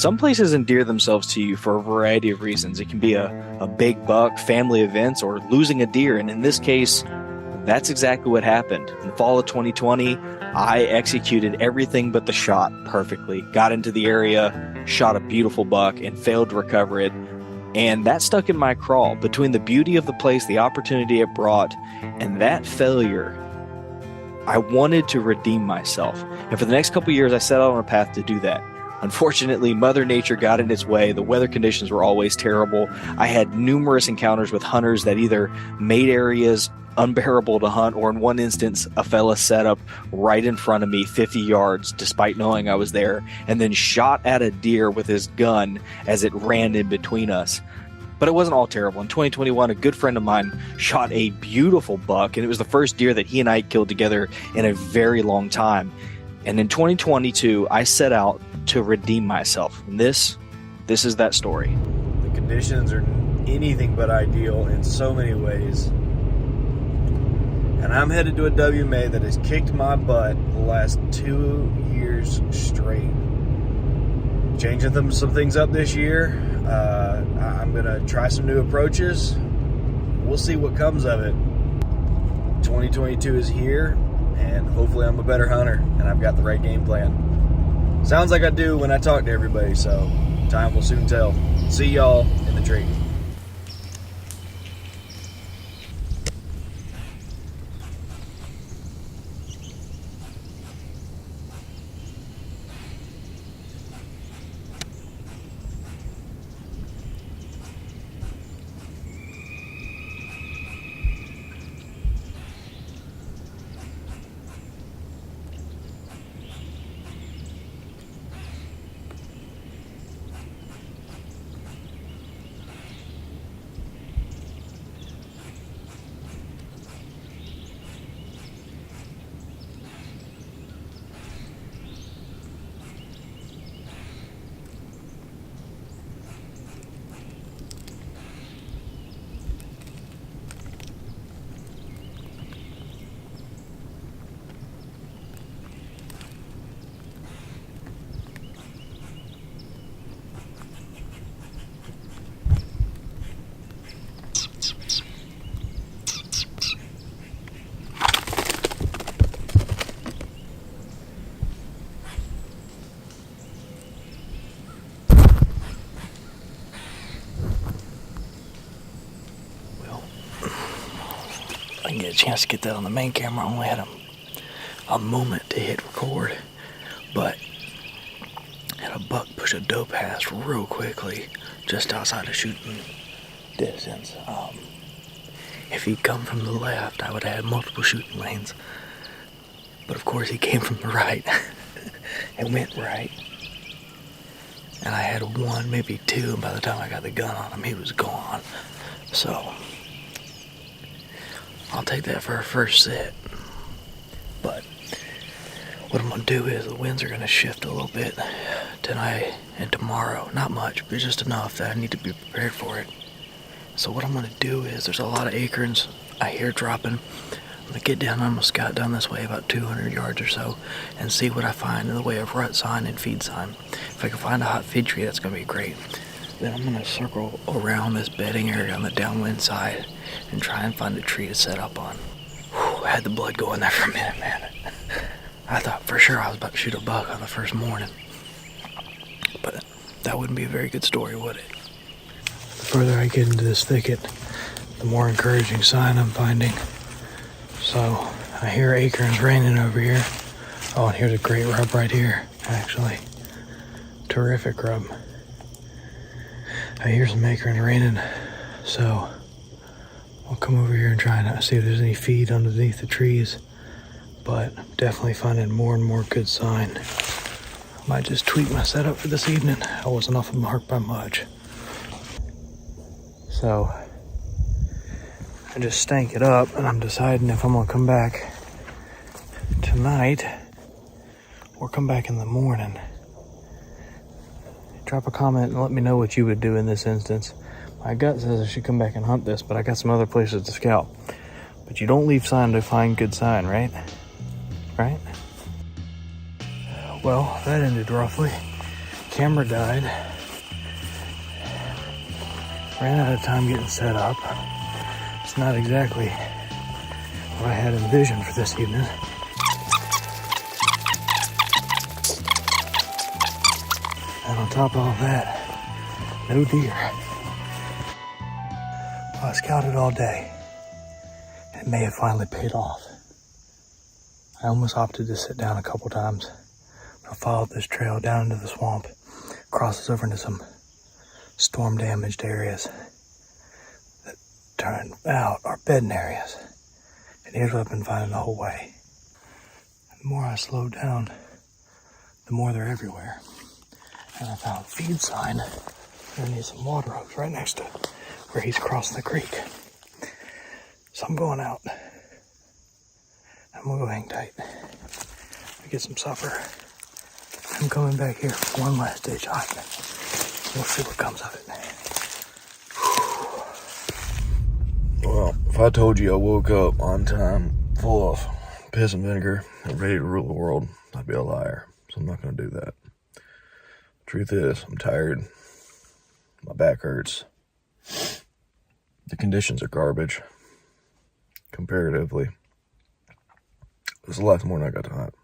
Some places endear themselves to you for a variety of reasons. It can be a big buck, family events, or losing a deer. And in this case, that's exactly what happened. In the fall of 2020, I executed everything but the shot perfectly. Got into the area, shot a beautiful buck, and failed to recover it. And that stuck in my craw. Between the beauty of the place, the opportunity it brought, and that failure, I wanted to redeem myself. And for the next couple of years, I set out on a path to do that. Unfortunately, Mother Nature got in its way. The weather conditions were always terrible. I had numerous encounters with hunters that either made areas unbearable to hunt, or in one instance, a fella set up right in front of me 50 yards despite knowing I was there, and then shot at a deer with his gun as it ran in between us. But it wasn't all terrible. In 2021, a good friend of mine shot a beautiful buck, and it was the first deer that he and I killed together in a very long time. And in 2022, I set out to redeem myself. And this is that story. The conditions are anything but ideal in so many ways. And I'm headed to a WMA that has kicked my butt the last 2 years straight. Changing some things up this year. I'm going to try some new approaches. We'll see what comes of it. 2022 is here, and hopefully I'm a better hunter, and I've got the right game plan. Sounds like I do when I talk to everybody, so time will soon tell. See y'all in the tree. I didn't get a chance to get that on the main camera. I only had a moment to hit record, but had a buck push a doe past real quickly just outside of shooting distance. If he'd come from the left, I would have had multiple shooting lanes, but of course he came from the right and went right, and I had one, maybe two, and by the time I got the gun on him, he was gone. So I'll take that for a first set. But what I'm going to do is the winds are going to shift a little bit tonight and tomorrow. Not much, but just enough that I need to be prepared for it. So what I'm going to do is, there's a lot of acorns I hear dropping. I'm going to get down, I'm going to scout down this way about 200 yards or so and see what I find in the way of rut sign and feed sign. If I can find a hot feed tree, that's going to be great. Then I'm going to circle around this bedding area on the downwind side and try and find a tree to set up on. Whew, I had the blood going there for a minute, man. I thought for sure I was about to shoot a buck on the first morning. But that wouldn't be a very good story, would it? The further I get into this thicket, the more encouraging sign I'm finding. So I hear acorns raining over here. Oh, and here's a great rub right here, actually. Terrific rub. I hear some acorns raining, so I'll come over here and try and see if there's any feed underneath the trees. But definitely finding more and more good sign. I might just tweak my setup for this evening. I wasn't off the mark by much. So I just stank it up, and I'm deciding if I'm gonna come back tonight or come back in the morning. Drop a comment and let me know what you would do in this instance. My gut says I should come back and hunt this, but I got some other places to scout. But you don't leave sign to find good sign, right? Right? Well, that ended roughly. camera died. Ran out of time getting set up. It's not exactly what I had envisioned for this evening. And on top of all that, no deer. I scouted all day. It may have finally paid off. I almost opted to sit down a couple times. I followed this trail down into the swamp, crosses over into some storm damaged areas that turned out are bedding areas. And here's what I've been finding the whole way. The more I slowed down, the more they're everywhere. And I found a feed sign underneath some water oaks right next to where he's crossing the creek. So I'm going out. I'm gonna go hang tight. I get some supper. I'm coming back here for one last ditch hunt. We'll see what comes of it. Well, if I told you I woke up on time, full of piss and vinegar, and ready to rule the world, I'd be a liar. So I'm not gonna do that. Truth is, I'm tired. My back hurts. The conditions are garbage. Comparatively. This is a lot more than I got to hunt.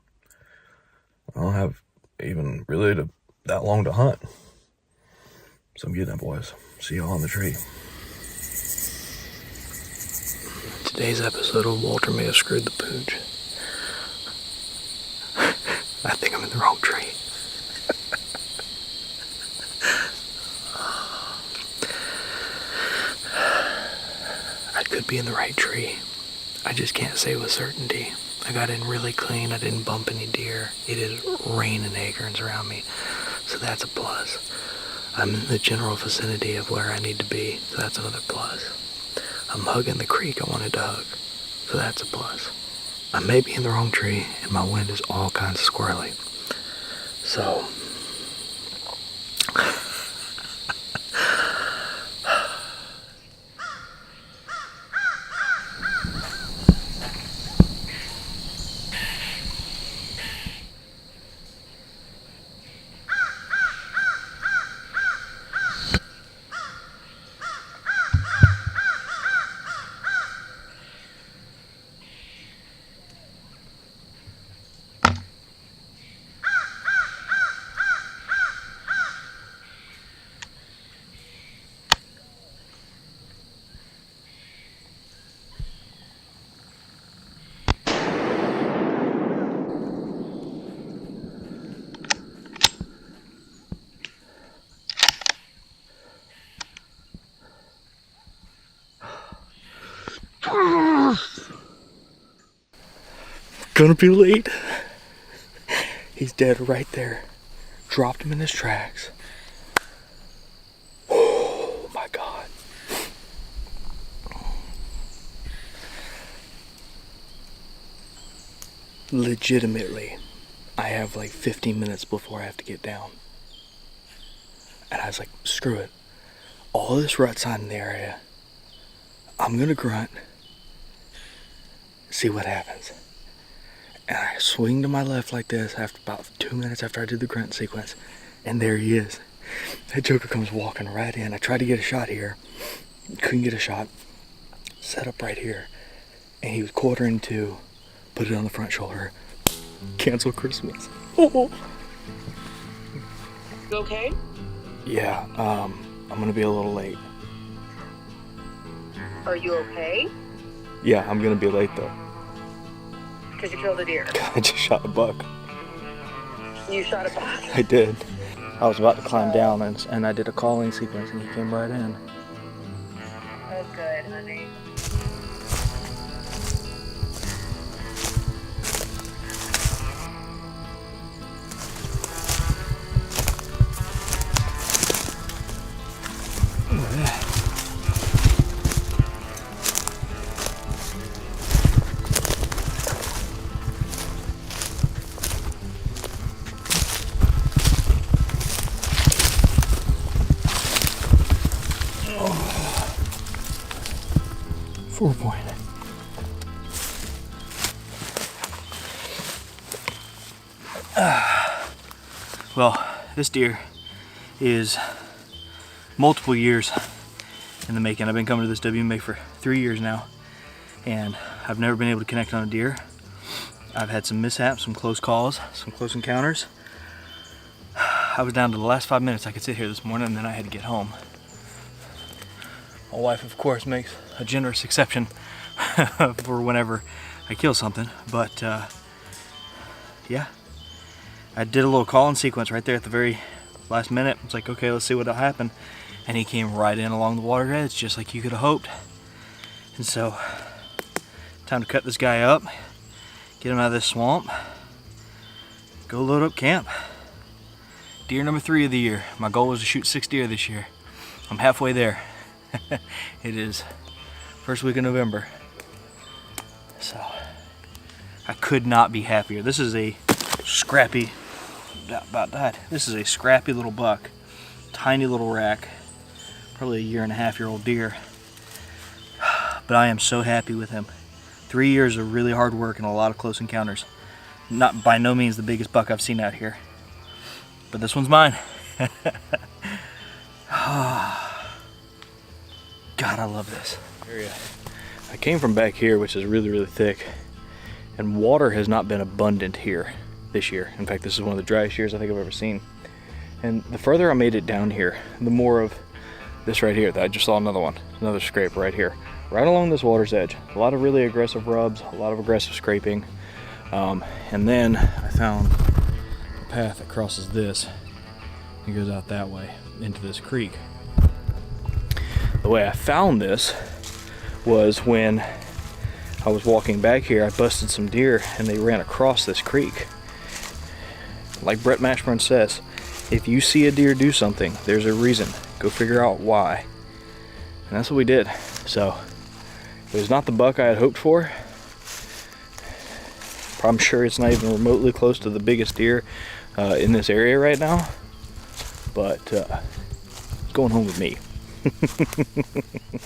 I don't have even really that long to hunt. So I'm getting that, boys. See y'all on the tree. Today's episode of Walter May Have Screwed the Pooch. I think I'm in the wrong tree. I could be in the right tree. I just can't say with certainty. I got in really clean. I didn't bump any deer. It is raining acorns around me, so that's a plus. I'm in the general vicinity of where I need to be, so that's another plus. I'm hugging the creek I wanted to hug, so that's a plus. I may be in the wrong tree, and my wind is all kinds of squirrely. So, gonna be late. He's dead right there. Dropped him in his tracks. Oh my God. Legitimately, I have like 15 minutes before I have to get down. And I was like, screw it. All this rut's on in the area. I'm gonna grunt. See what happens. And I swing to my left like this after about 2 minutes after I did the grunt sequence. And there he is. That joker comes walking right in. I tried to get a shot here. Couldn't get a shot. Set up right here. And he was quartering to put it on the front shoulder. Cancel Christmas. Oh. You okay? Yeah, I'm gonna be a little late. Are you okay? Yeah, I'm gonna be late though. Because you killed a deer. I just shot a buck. You shot a buck. I did. I was about to climb down and I did a calling sequence and he came right in. Oh, good, honey. Point. Well, this deer is multiple years in the making. I've been coming to this WMA for 3 years now, and I've never been able to connect on a deer. I've had some mishaps, some close calls, some close encounters. I was down to the last 5 minutes I could sit here this morning, and then I had to get home. My wife, of course, makes a generous exception for whenever I kill something, but yeah, I did a little calling sequence right there at the very last minute. I was like, okay, let's see what'll happen, and he came right in along the water edge, just like you could have hoped. And so, time to cut this guy up, get him out of this swamp, go load up camp. Deer number 3 of the year. My goal was to shoot 6 deer this year. I'm halfway there. It is first week of November, so I could not be happier. This is a scrappy, about that. This is a scrappy little buck, tiny little rack, probably a 1.5-year-old deer. But I am so happy with him. 3 years of really hard work and a lot of close encounters. Not by no means the biggest buck I've seen out here, but this one's mine. God, I love this area. I came from back here, which is really, really thick, and water has not been abundant here this year. In fact, this is one of the driest years I think I've ever seen. And the further I made it down here, the more of this right here, that I just saw another one, another scrape right here, right along this water's edge. A lot of really aggressive rubs, a lot of aggressive scraping. And then I found a path that crosses this and goes out that way into this creek. The way I found this was when I was walking back here. I busted some deer and they ran across this creek. Like Brett Mashburn says, if you see a deer do something, there's a reason. Go figure out why. And that's what we did. So it was not the buck I had hoped for. I'm sure it's not even remotely close to the biggest deer in this area right now, but it's going home with me.